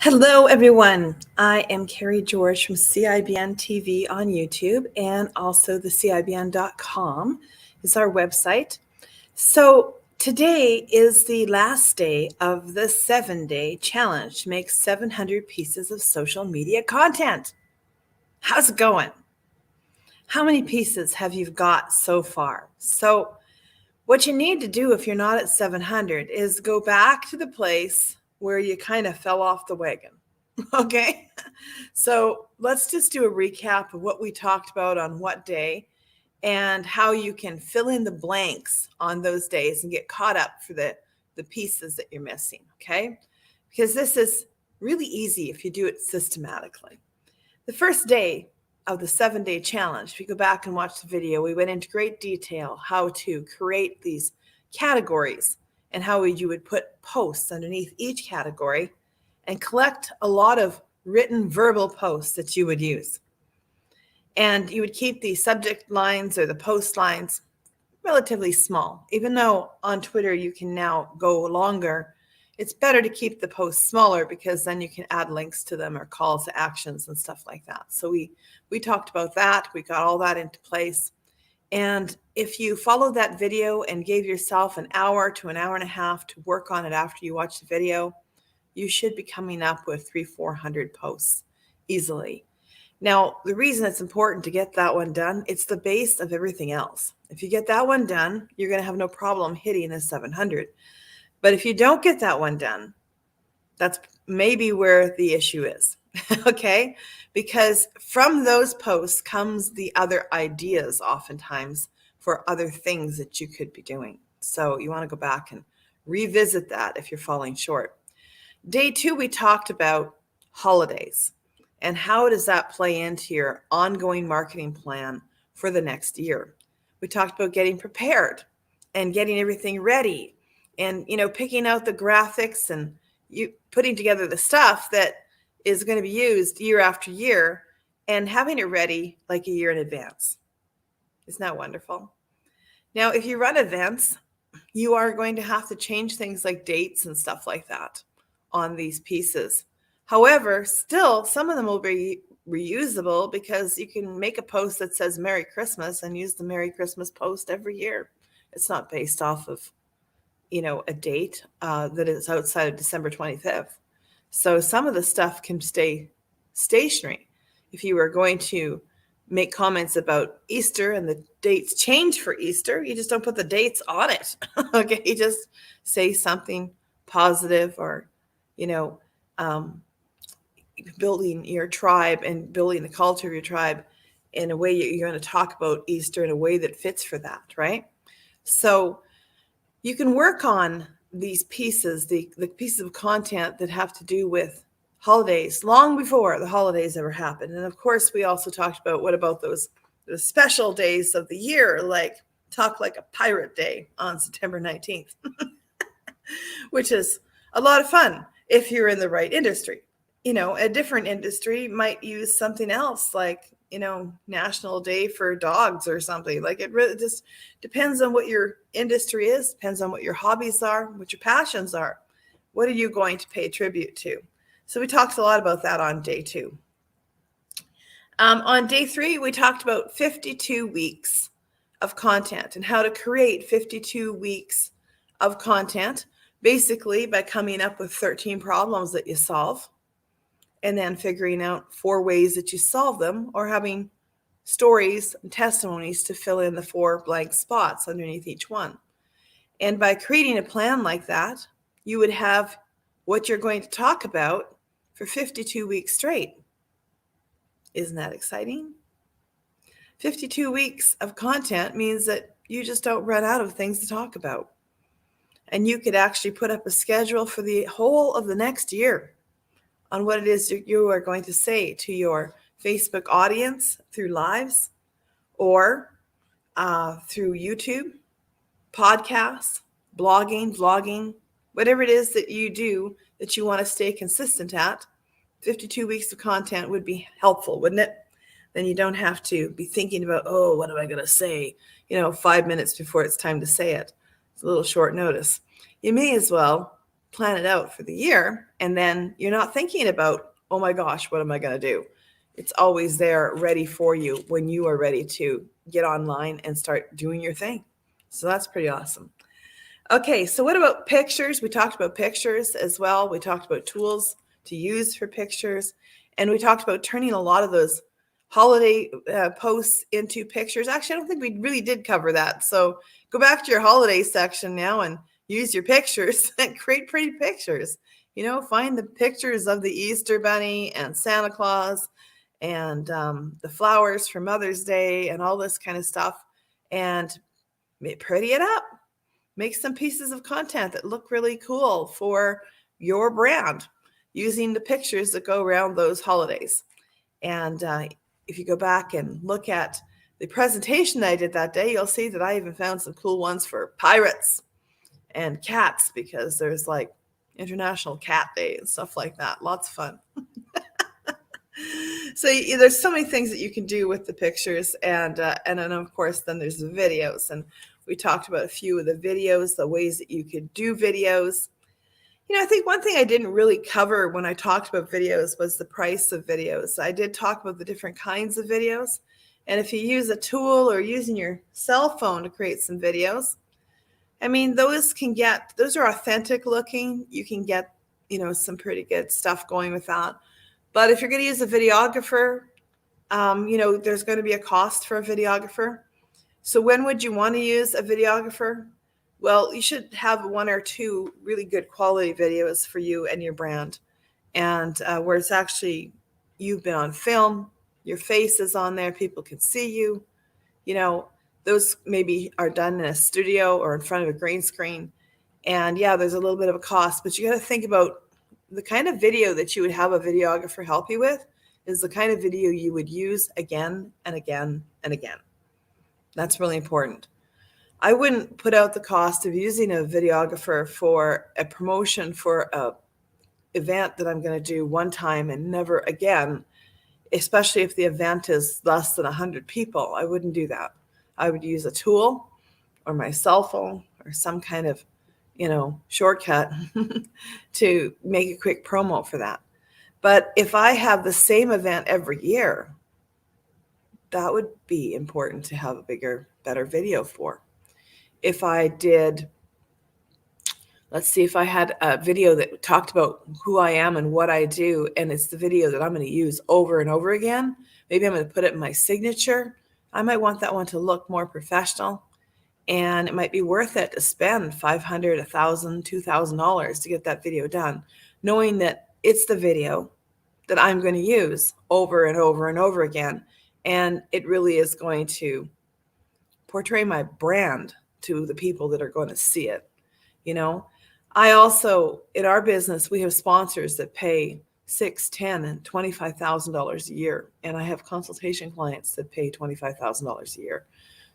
Hello, everyone. I am Carrie George from CIBN TV on YouTube, and also the CIBN.com is our website. So today is the last day of the 7-day challenge to make 700 pieces of social media content. How's it going? How many pieces have you got so far? So what you need to do if you're not at 700 is go back to the place where you kind of fell off the wagon. Okay, so let's just do a recap of what we talked about on what day and how you can fill in the blanks on those days and get caught up for the pieces that you're missing. Okay, because this is really easy if you do it systematically. The first day of the 7-day challenge, if you go back and watch the video, we went into great detail how to create these categories and how you would put posts underneath each category and collect a lot of written verbal posts that you would use. And you would keep the subject lines or the post lines relatively small. Even though on Twitter you can now go longer, it's better to keep the posts smaller because then you can add links to them or calls to actions and stuff like that. So we talked about that. We got all that into place. And if you followed that video and gave yourself an hour to an hour and a half to work on it after you watch the video, you should be coming up with 300-400 posts easily. Now, the reason it's important to get that one done, it's the base of everything else. If you get that one done, you're going to have no problem hitting the 700. But if you don't get that one done, that's maybe where the issue is. Okay? Because from those posts comes the other ideas oftentimes for other things that you could be doing. So you want to go back and revisit that if you're falling short. Day 2, we talked about holidays and how does that play into your ongoing marketing plan for the next year. We talked about getting prepared and getting everything ready and, picking out the graphics and you putting together the stuff that is going to be used year after year and having it ready like a year in advance. Isn't that wonderful? Now, if you run events, you are going to have to change things like dates and stuff like that on these pieces. However, still, some of them will be reusable because you can make a post that says Merry Christmas and use the Merry Christmas post every year. It's not based off of, a date that is outside of December 25th. So some of the stuff can stay stationary. If you were going to make comments about Easter and the dates change for Easter, you just don't put the dates on it. Okay, you just say something positive or, building your tribe and building the culture of your tribe in a way you're going to talk about Easter in a way that fits for that, right? So you can work on these pieces, the pieces of content that have to do with holidays long before the holidays ever happened. And of course, we also talked about what about those special days of the year, like Talk Like a Pirate Day on September 19th, which is a lot of fun if you're in the right industry. A different industry might use something else like, National Day for Dogs or something. Like it really just depends on what your industry is, depends on what your hobbies are, what your passions are. What are you going to pay tribute to? So we talked a lot about that on day 2. On day 3, we talked about 52 weeks of content and how to create 52 weeks of content, basically by coming up with 13 problems that you solve and then figuring out 4 ways that you solve them or having stories and testimonies to fill in the 4 blank spots underneath each one. And by creating a plan like that, you would have what you're going to talk about for 52 weeks straight. Isn't that exciting? 52 weeks of content means that you just don't run out of things to talk about. And you could actually put up a schedule for the whole of the next year on what it is you are going to say to your Facebook audience through lives or through YouTube, podcasts, blogging, vlogging, whatever it is that you do that you want to stay consistent at. 52 weeks of content would be helpful, wouldn't it? Then you don't have to be thinking about, what am I going to say, 5 minutes before it's time to say it. It's a little short notice. You may as well plan it out for the year, and then you're not thinking about, oh my gosh, what am I going to do? It's always there ready for you when you are ready to get online and start doing your thing. So that's pretty awesome. Okay, so what about pictures? We talked about pictures as well. We talked about tools to use for pictures. And we talked about turning a lot of those holiday posts into pictures. Actually, I don't think we really did cover that. So go back to your holiday section now and use your pictures and create pretty pictures. Find the pictures of the Easter Bunny and Santa Claus and the flowers for Mother's Day and all this kind of stuff, and pretty it up. Make some pieces of content that look really cool for your brand using the pictures that go around those holidays. And if you go back and look at the presentation that I did that day, you'll see that I even found some cool ones for pirates and cats, because there's like International Cat Day and stuff like that. Lots of fun. So there's so many things that you can do with the pictures, and then of course then there's the videos, and we talked about a few of the videos, the ways that you could do videos. I think one thing I didn't really cover when I talked about videos was the price of videos. I did talk about the different kinds of videos, and if you use a tool or using your cell phone to create some videos, I mean, those are authentic looking. You can get some pretty good stuff going with that. But if you're going to use a videographer, there's going to be a cost for a videographer. So when would you want to use a videographer? Well, you should have one or two really good quality videos for you and your brand. And where it's actually, you've been on film, your face is on there, people can see you. Those maybe are done in a studio or in front of a green screen. And yeah, there's a little bit of a cost, but you got to think about the kind of video that you would have a videographer help you with is the kind of video you would use again and again and again. That's really important. I wouldn't put out the cost of using a videographer for a promotion for a event that I'm going to do one time and never again, especially if the event is less than 100 people. I wouldn't do that. I would use a tool or my cell phone or some kind of shortcut to make a quick promo for that. But if I have the same event every year, that would be important to have a bigger, better video for. If I did, let's see, if I had a video that talked about who I am and what I do, and it's the video that I'm going to use over and over again, maybe I'm going to put it in my signature. I might want that one to look more professional. And it might be worth it to spend $500, $1,000, $2,000 to get that video done, knowing that it's the video that I'm going to use over and over and over again. And it really is going to portray my brand to the people that are going to see it. I also, in our business, we have sponsors that pay $6,000, $10,000, and $25,000 a year. And I have consultation clients that pay $25,000 a year.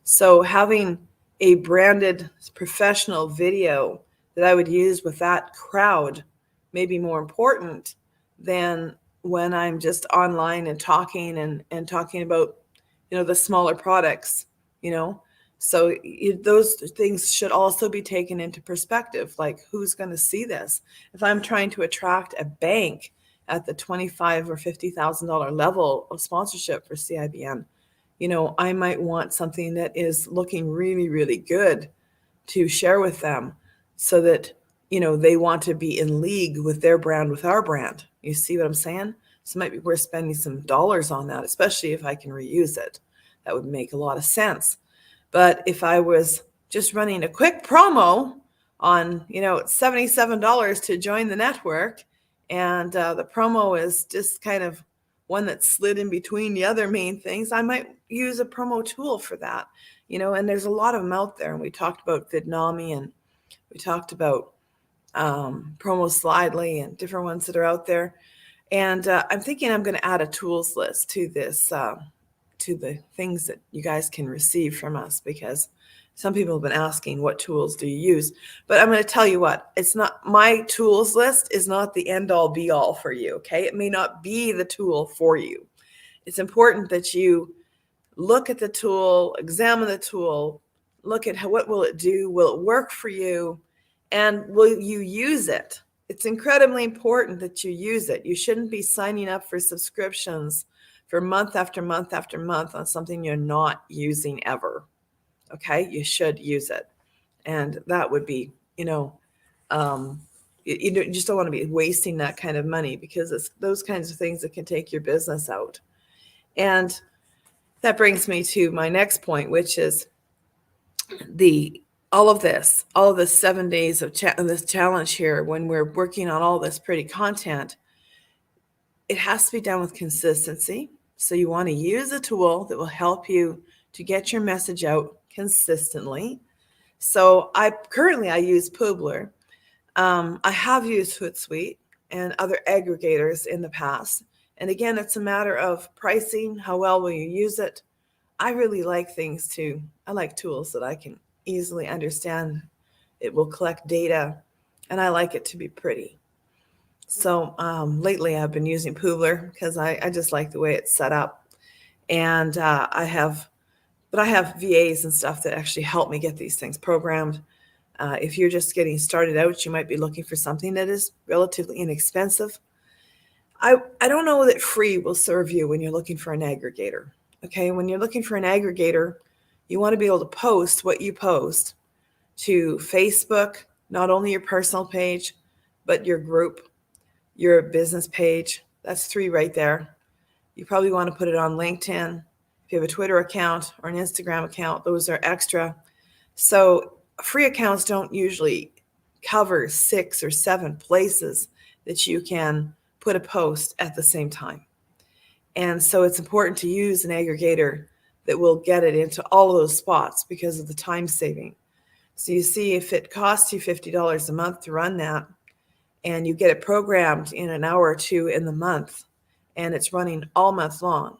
So having a branded professional video that I would use with that crowd may be more important than when I'm just online and talking and talking about, the smaller products, So those things should also be taken into perspective. Like, who's going to see this? If I'm trying to attract a bank at the $25,000 or $50,000 level of sponsorship for CIBN, I might want something that is looking really, really good to share with them so that, they want to be in league with their brand, with our brand. You see what I'm saying? So it might be worth spending some dollars on that, especially if I can reuse it. That would make a lot of sense. But if I was just running a quick promo on, it's $77 to join the network, and the promo is just kind of one that slid in between the other main things, I might use a promo tool for that, and there's a lot of them out there. And we talked about Vidnami, and we talked about Promo Slidely and different ones that are out there. And I'm thinking I'm going to add a tools list to this, to the things that you guys can receive from us, because some people have been asking, what tools do you use? But I'm going to tell you what, it's not, my tools list is not the end all be all for you. Okay. It may not be the tool for you. It's important that you look at the tool, examine the tool, look at what will it do? Will it work for you? And will you use it? It's incredibly important that you use it. You shouldn't be signing up for subscriptions for month after month after month on something you're not using ever. Okay, you should use it. And that would be, you just don't want to be wasting that kind of money, because it's those kinds of things that can take your business out. And that brings me to my next point, which is all of this 7 days of this challenge here, when we're working on all this pretty content, it has to be done with consistency. So you want to use a tool that will help you to get your message out consistently. So I use Publer. I have used Hootsuite and other aggregators in the past. And again, it's a matter of pricing. How well will you use it? I really like I like tools that I can easily understand. It will collect data, and I like it to be pretty. So lately I've been using Publer because I just like the way it's set up. And I have VAs and stuff that actually help me get these things programmed. If you're just getting started out, you might be looking for something that is relatively inexpensive. I don't know that free will serve you when you're looking for an aggregator. Okay, when you're looking for an aggregator, you want to be able to post what you post to Facebook, not only your personal page, but your group, your business page. That's 3 right there. You probably want to put it on LinkedIn. If you have a Twitter account or an Instagram account, those are extra. So free accounts don't usually cover 6 or 7 places that you can put a post at the same time. And so it's important to use an aggregator that will get it into all of those spots because of the time saving. So you see, if it costs you $50 a month to run that, and you get it programmed in an hour or 2 in the month, and it's running all month long,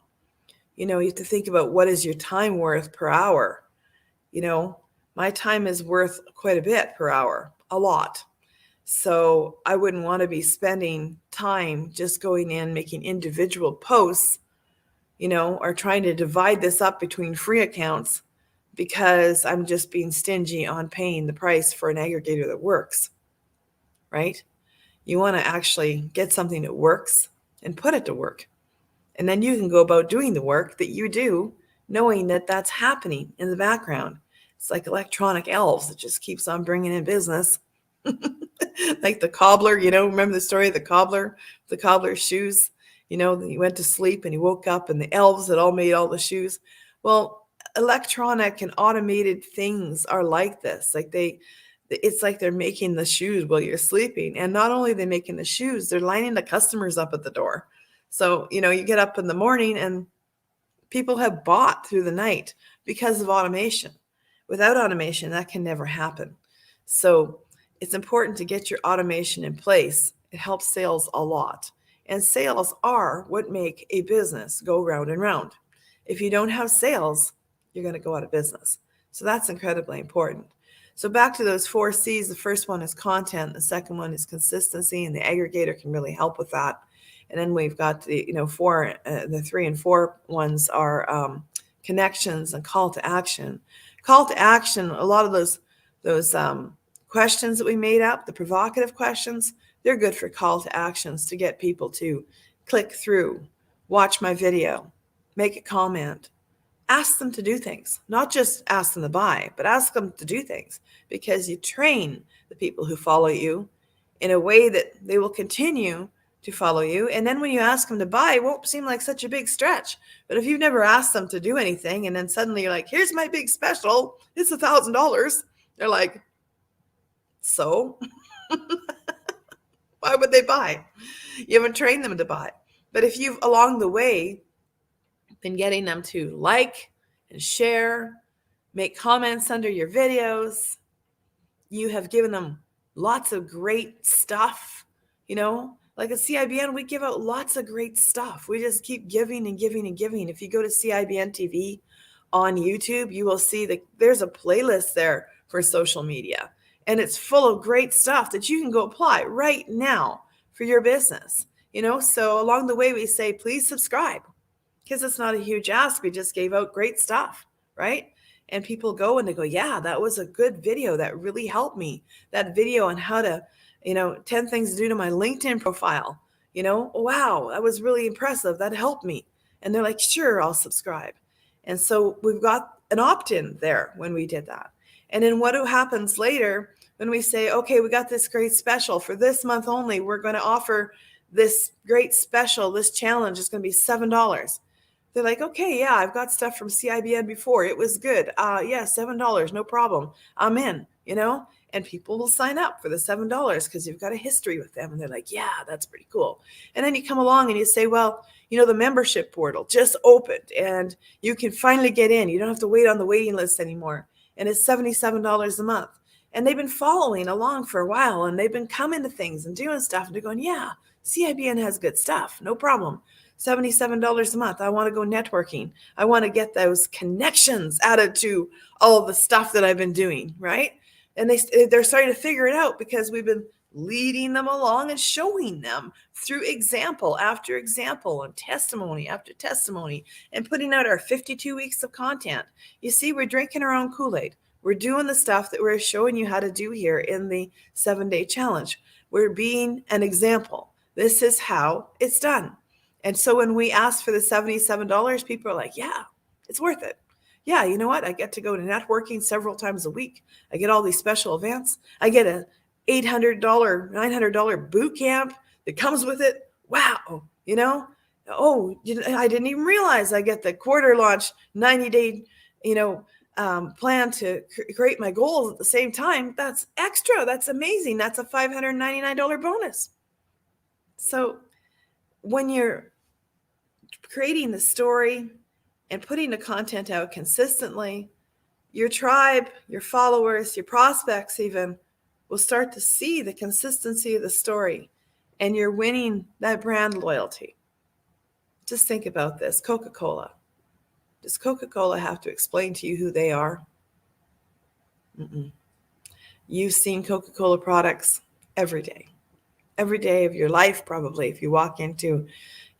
you have to think about, what is your time worth per hour? My time is worth quite a bit per hour, a lot. So I wouldn't want to be spending time just going in, making individual posts, or trying to divide this up between free accounts, because I'm just being stingy on paying the price for an aggregator that works, right? You want to actually get something that works and put it to work. And then you can go about doing the work that you do, knowing that that's happening in the background. It's like electronic elves that just keeps on bringing in business. Like the cobbler, remember the story of the cobbler's shoes? He went to sleep and he woke up and the elves had all made all the shoes. Well, electronic and automated things are like this. It's like they're making the shoes while you're sleeping. And not only are they making the shoes, they're lining the customers up at the door. So, you get up in the morning and people have bought through the night because of automation. Without automation, that can never happen. So it's important to get your automation in place. It helps sales a lot. And sales are what make a business go round and round. If you don't have sales, you're going to go out of business. So that's incredibly important. So back to those 4 C's, the first one is content. The second one is consistency, and the aggregator can really help with that. And then we've got the 3 and 4 ones are connections and call to action. Call to action, a lot of those questions that we made up, the provocative questions, they're good for call to actions to get people to click through, watch my video, make a comment, ask them to do things, not just ask them to buy, but ask them to do things, because you train the people who follow you in a way that they will continue to follow you. And then when you ask them to buy, it won't seem like such a big stretch. But if you've never asked them to do anything, and then suddenly you're like, here's my big special, it's $1,000. They're like, so why would they buy? You haven't trained them to buy. But if you've along the way been getting them to like and share, make comments under your videos, you have given them lots of great stuff, like at CIBN, we give out lots of great stuff. We just keep giving and giving and giving. If you go to CIBN TV on YouTube, you will see that there's a playlist there for social media. And it's full of great stuff that you can go apply right now for your business. So along the way, we say, please subscribe, because it's not a huge ask. We just gave out great stuff, right? And people go and they go, yeah, that was a good video. That really helped me. That video on how to, 10 things to do to my LinkedIn profile. Wow, that was really impressive. That helped me. And they're like, sure, I'll subscribe. And so we've got an opt-in there when we did that. And then what happens later when we say, okay, we got this great special for this month only. We're going to offer this great special. This challenge is going to be $7. They're like, okay, yeah, I've got stuff from CIBN before. It was good. Yeah, $7, no problem. I'm in, and people will sign up for the $7 because you've got a history with them. And they're like, yeah, that's pretty cool. And then you come along and you say, well, the membership portal just opened and you can finally get in. You don't have to wait on the waiting list anymore. And it's $77 a month. And they've been following along for a while and they've been coming to things and doing stuff. And they're going, yeah, CIBN has good stuff. No problem. $77 a month. I want to go networking. I want to get those connections added to all the stuff that I've been doing, right? And they're starting to figure it out because we've been leading them along and showing them through example after example and testimony after testimony and putting out our 52 weeks of content. You see, we're drinking our own Kool-Aid. We're doing the stuff that we're showing you how to do here in the 7-day challenge. We're being an example. This is how it's done. And so when we ask for the $77, people are like, yeah, it's worth it. Yeah, you know what? I get to go to networking several times a week. I get all these special events. I get a $800, $900 boot camp that comes with it. Wow, oh, I didn't even realize I get the quarter launch 90-day, plan to create my goals at the same time. That's extra. That's amazing. That's a $599 bonus. So when you're creating the story and putting the content out consistently, your tribe, your followers, your prospects even will start to see the consistency of the story and you're winning that brand loyalty. Just think about this. Coca-Cola. Does Coca-Cola have to explain to you who they are? Mm-mm. You've seen Coca-Cola products every day of your life, probably. If you walk into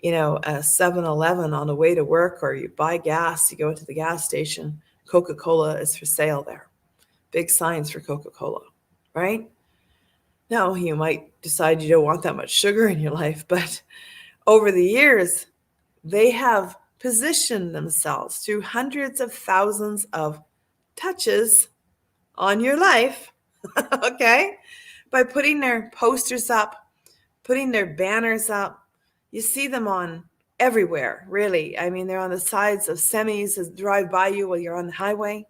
a 7-Eleven on the way to work or you buy gas, you go into the gas station, Coca-Cola is for sale there. Big signs for Coca-Cola, right? Now, you might decide you don't want that much sugar in your life, but over the years, they have positioned themselves through hundreds of thousands of touches on your life, okay? By putting their posters up, putting their banners up. You see them on everywhere, really. I mean, they're on the sides of semis that drive by you while you're on the highway.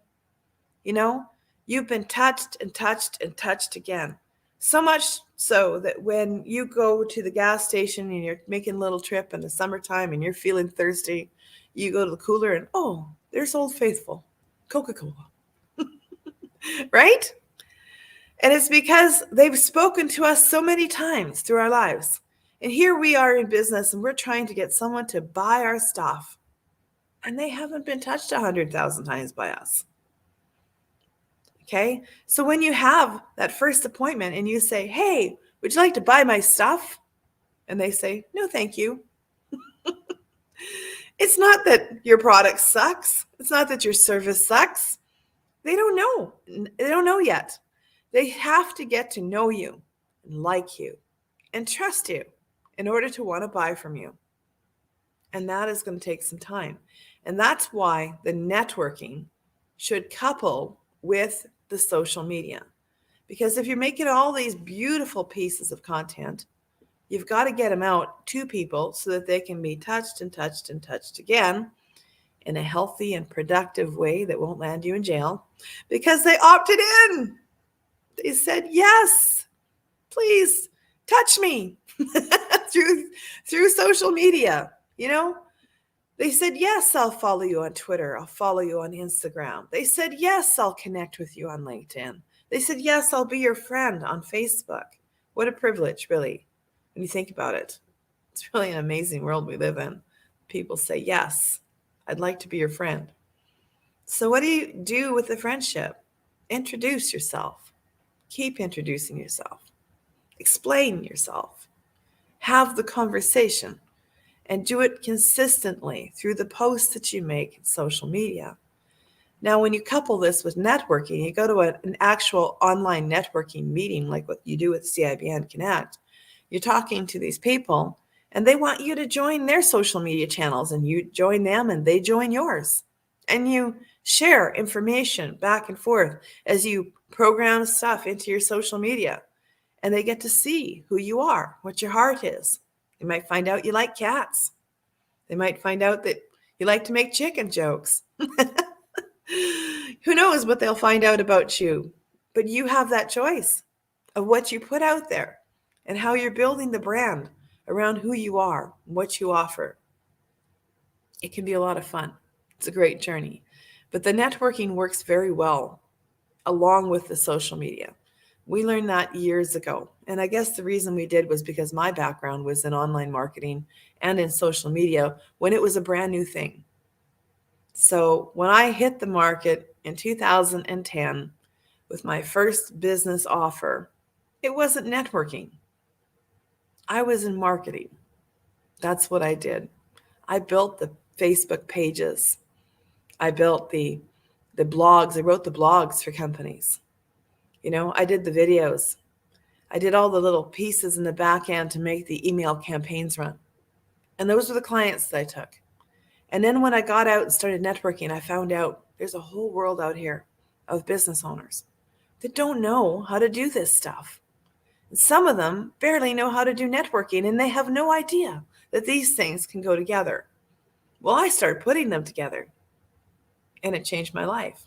You've been touched and touched and touched again. So much so that when you go to the gas station and you're making a little trip in the summertime and you're feeling thirsty, you go to the cooler and, oh, there's Old Faithful, Coca-Cola, right? And it's because they've spoken to us so many times through our lives. And here we are in business and we're trying to get someone to buy our stuff. And they haven't been touched 100,000 times by us. Okay? So when you have that first appointment and you say, hey, would you like to buy my stuff? And they say, no, thank you. It's not that your product sucks. It's not that your service sucks. They don't know. They don't know yet. They have to get to know you and like you and trust you in order to want to buy from you. And that is going to take some time. And that's why the networking should couple with the social media. Because if you're making all these beautiful pieces of content, you've got to get them out to people so that they can be touched and touched and touched again in a healthy and productive way that won't land you in jail because they opted in. They said, yes, please touch me through social media. They said, yes, I'll follow you on Twitter. I'll follow you on Instagram. They said, yes, I'll connect with you on LinkedIn. They said, yes, I'll be your friend on Facebook. What a privilege, really, when you think about it. It's really an amazing world we live in. People say, yes, I'd like to be your friend. So what do you do with the friendship? Introduce yourself. Keep introducing yourself. Explain yourself. Have the conversation. And do it consistently through the posts that you make in social media. Now, when you couple this with networking, you go to an actual online networking meeting like what you do with CIBN Connect. You're talking to these people and they want you to join their social media channels, and you join them and they join yours. And you share information back and forth as you program stuff into your social media. And they get to see who you are, what your heart is. They might find out you like cats. They might find out that you like to make chicken jokes. Who knows what they'll find out about you? But you have that choice of what you put out there and how you're building the brand around who you are, what you offer. It can be a lot of fun. It's a great journey. But the networking works very well along with the social media. We learned that years ago. And I guess the reason we did was because my background was in online marketing and in social media when it was a brand new thing. So when I hit the market in 2010 with my first business offer, it wasn't networking. I was in marketing. That's what I did. I built the Facebook pages. I built the blogs. I wrote the blogs for companies. I did the videos. I did all the little pieces in the back end to make the email campaigns run. And those were the clients that I took. And then when I got out and started networking, I found out there's a whole world out here of business owners that don't know how to do this stuff. And some of them barely know how to do networking, and they have no idea that these things can go together. Well, I started putting them together, and it changed my life.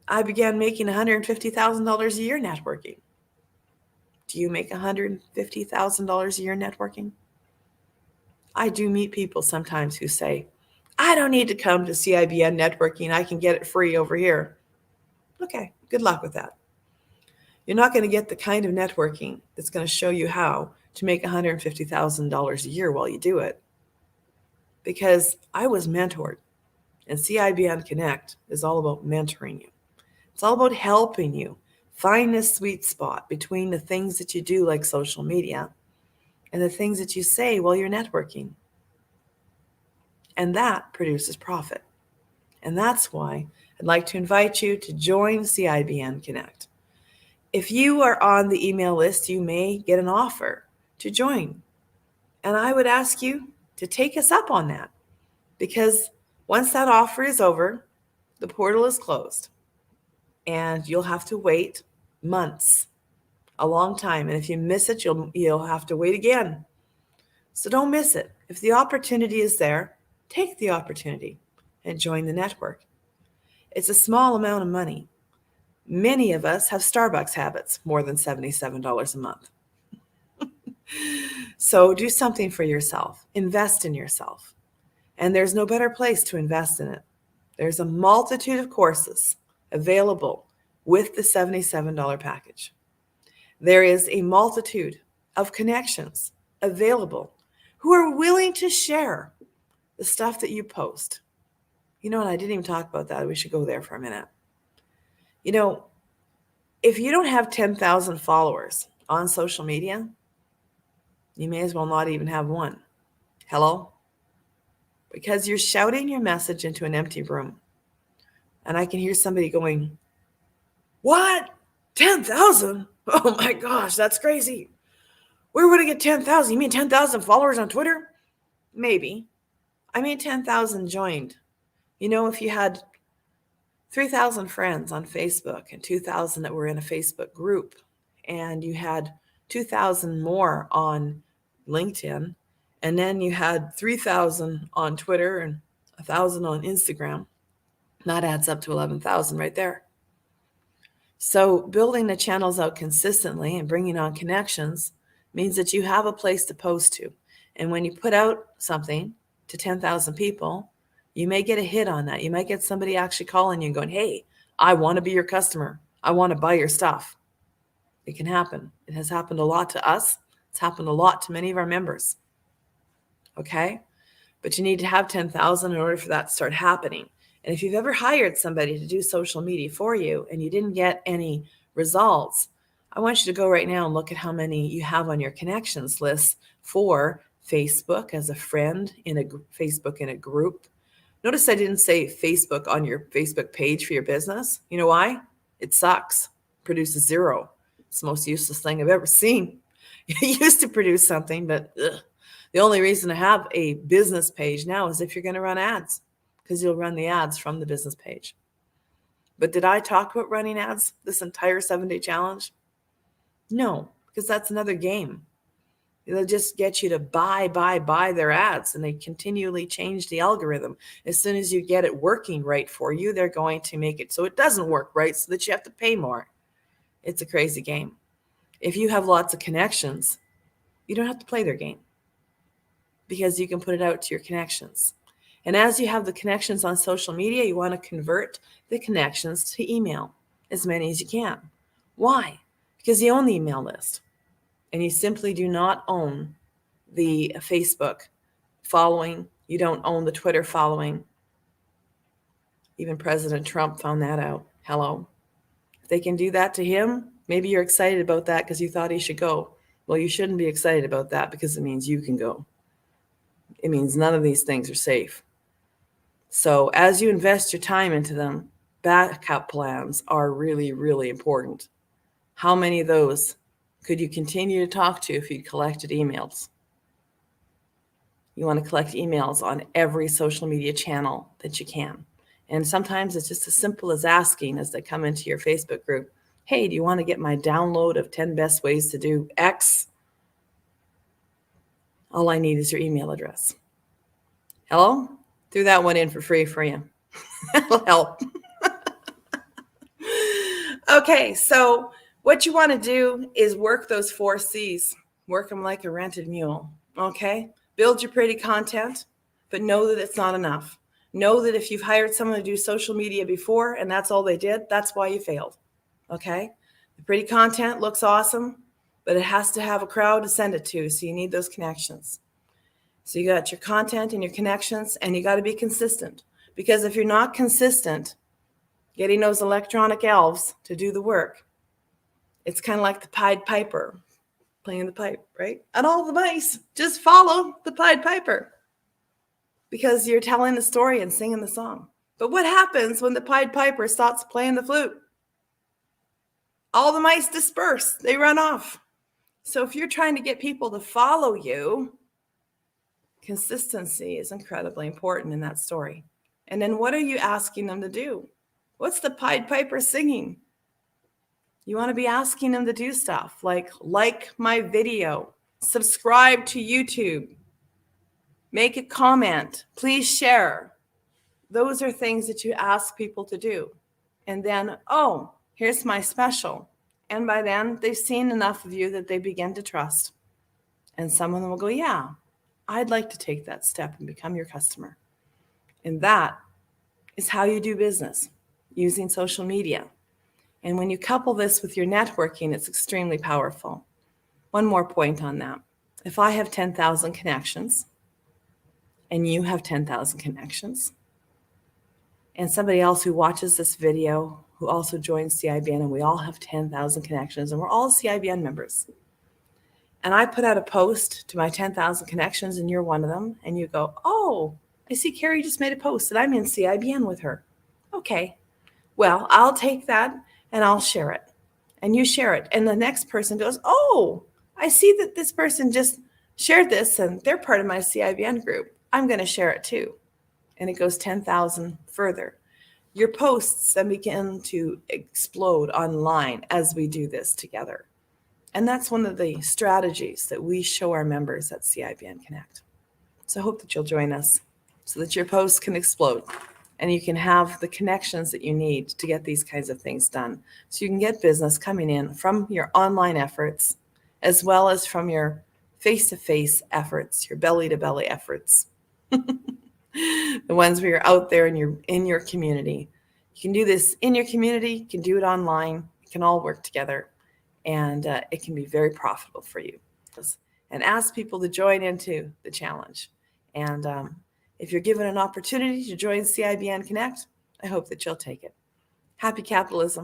I began making $150,000 a year networking. Do you make $150,000 a year networking? I do meet people sometimes who say, I don't need to come to CIBN networking. I can get it free over here. Okay, good luck with that. You're not going to get the kind of networking that's going to show you how to make $150,000 a year while you do it. Because I was mentored, and CIBN Connect is all about mentoring you. It's all about helping you find this sweet spot between the things that you do like social media and the things that you say while you're networking. And that produces profit. And that's why I'd like to invite you to join CIBN Connect. If you are on the email list, you may get an offer to join. And I would ask you to take us up on that, because once that offer is over, the portal is closed and you'll have to wait months, a long time. And if you miss it, you'll have to wait again. So don't miss it. If the opportunity is there, take the opportunity and join the network. It's a small amount of money. Many of us have Starbucks habits, more than $77 a month. So do something for yourself. Invest in yourself. And there's no better place to invest in it. There's a multitude of courses available with the $77 package. There is a multitude of connections available who are willing to share the stuff that you post. And I didn't even talk about that. We should go there for a minute. If you don't have 10,000 followers on social media, you may as well not even have one. Hello? Because you're shouting your message into an empty room. And I can hear somebody going, what? 10,000? Oh my gosh, that's crazy. Where would I get 10,000? You mean 10,000 followers on Twitter? Maybe. I mean 10,000 joined. If you had 3,000 friends on Facebook and 2,000 that were in a Facebook group, and you had 2,000 more on LinkedIn, and then you had 3,000 on Twitter and 1,000 on Instagram, that adds up to 11,000 right there. So building the channels out consistently and bringing on connections means that you have a place to post to. And when you put out something to 10,000 people, you may get a hit on that. You might get somebody actually calling you and going, hey, I want to be your customer. I want to buy your stuff. It can happen. It has happened a lot to us. It's happened a lot to many of our members. Okay? But you need to have 10,000 in order for that to start happening. And if you've ever hired somebody to do social media for you and you didn't get any results, I want you to go right now and look at how many you have on your connections list for Facebook as a friend, in a Facebook in a group. Notice I didn't say Facebook on your Facebook page for your business. You know why? It sucks. Produces zero. It's the most useless thing I've ever seen. It used to produce something, but the only reason to have a business page now is if you're going to run ads, because you'll run the ads from the business page. But did I talk about running ads this entire 7-day challenge? No, because that's another game. They'll just get you to buy their ads, and they continually change the algorithm. As soon as you get it working right for you, they're going to make it so it doesn't work right, so that you have to pay more. It's a crazy game. If you have lots of connections, you don't have to play their game, because you can put it out to your connections. And as you have the connections on social media, you want to convert the connections to email, as many as you can. Why? Because you own the email list. And you simply do not own the Facebook following. You don't own the Twitter following. Even President Trump found that out. Hello. If they can do that to him, maybe you're excited about that because you thought he should go. Well, you shouldn't be excited about that, because it means you can go. It means none of these things are safe. So as you invest your time into them, backup plans are really, really important. How many of those could you continue to talk to if you collected emails? You want to collect emails on every social media channel that you can. And sometimes it's just as simple as asking, as they come into your Facebook group, hey, do you want to get my download of 10 best ways to do X? All I need is your email address. Hello? Threw that one in for free for you. That'll help. Okay, so what you want to do is work those 4 C's. Work them like a rented mule, okay? Build your pretty content, but know that it's not enough. Know that if you've hired someone to do social media before and that's all they did, that's why you failed, okay? The pretty content looks awesome, but it has to have a crowd to send it to, so you need those connections. So you got your content and your connections, and you got to be consistent. Because if you're not consistent, getting those electronic elves to do the work, it's kind of like the Pied Piper playing the pipe, right? And all the mice just follow the Pied Piper because you're telling the story and singing the song. But what happens when the Pied Piper stops playing the flute? All the mice disperse. They run off. So if you're trying to get people to follow you, consistency is incredibly important in that story. And then what are you asking them to do? What's the Pied Piper singing? You want to be asking them to do stuff like my video, subscribe to YouTube, make a comment, please share. Those are things that you ask people to do. And then, oh, here's my special. And by then, they've seen enough of you that they begin to trust. And some of them will go, yeah, I'd like to take that step and become your customer. And that is how you do business, using social media. And when you couple this with your networking, it's extremely powerful. One more point on that. If I have 10,000 connections and you have 10,000 connections, and somebody else who watches this video who also joins CIBN, and we all have 10,000 connections, and we're all CIBN members. And I put out a post to my 10,000 connections, and you're one of them, and you go, oh, I see Carrie just made a post, and I'm in CIBN with her. Okay, well, I'll take that, and I'll share it. And you share it. And the next person goes, oh, I see that this person just shared this, and they're part of my CIBN group. I'm going to share it too. And it goes 10,000 further. Your posts then begin to explode online as we do this together. And that's one of the strategies that we show our members at CIBN Connect. So I hope that you'll join us so that your posts can explode and you can have the connections that you need to get these kinds of things done. So you can get business coming in from your online efforts as well as from your face-to-face efforts, your belly-to-belly efforts. The ones where you're out there and you're in your community. You can do this in your community, you can do it online, it can all work together, and it can be very profitable for you. And ask people to join into the challenge. And if you're given an opportunity to join CIBN Connect, I hope that you'll take it. Happy capitalism.